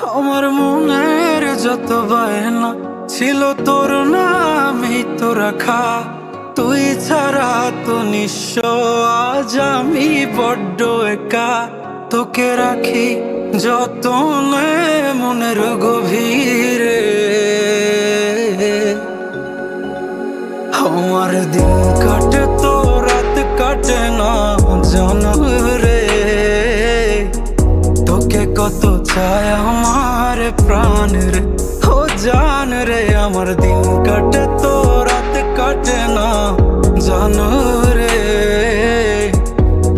আমার মনের যত বায়না ছিল তোর নামই তো রাখা। তুই ছাড়া তো নিঃস্ব, আজ আমি বড্ড একা। তোকে রাখি যতনে মনের গভীরে। আমার দিন কাটে তো রাত কাটে না জানো রে। তোকে কত চায় আমার প্রাণ রে, ও জান রে। আমার দিন কাটে তো রাত কাটে না জানো রে।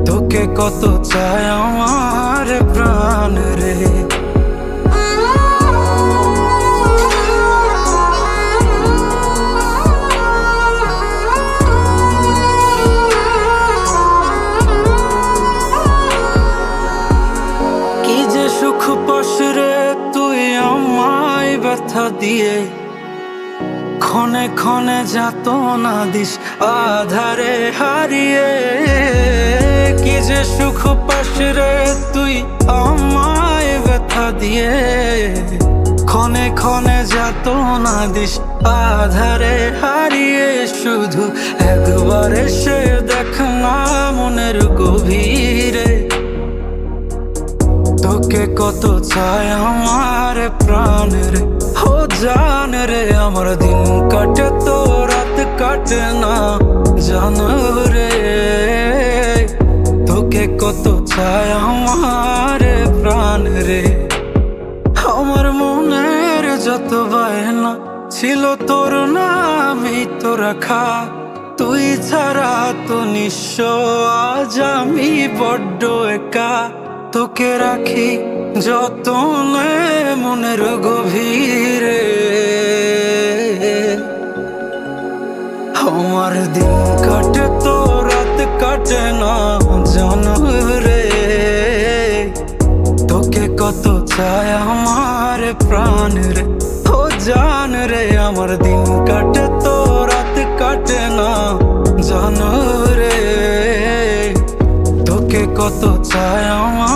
তোকে কত চায় আমার প্রাণ রে। কি যে সুখ পাস রে তুই আমায় ব্যথা দিয়ে, ক্ষণে ক্ষণে যাতনা দিস আধারে হারিয়ে। কি যে সুখ পাস রে তুই আমায় ব্যথা দিয়ে, ক্ষণে ক্ষণে যাতনা দিস আধারে হারিয়ে। শুধু একবার এসে দেখ না মনের গভীরে। তোকে কত চায় আমার প্রাণ রে, ও জান রে। আমার দিন কাটে তো রাত কাটে না জানো রে। তোকে কত চায় আমার প্রাণ রে। আমার মনের যত বায়না ছিল তোর নামই তো রাখা। তুই ছাড়া তো নিঃস্ব, আজ আমি বড্ড একা। তোকে রাখি যতনে মনের গভীরে। আমার দিন কাটে তো রাত কাটে না জানো রে। তোকে কত চায় আমার প্রাণ রে, ও জান রে। আমার দিন কাটে তো রাত কাটে না জানো রে। তোকে কত চায় আমার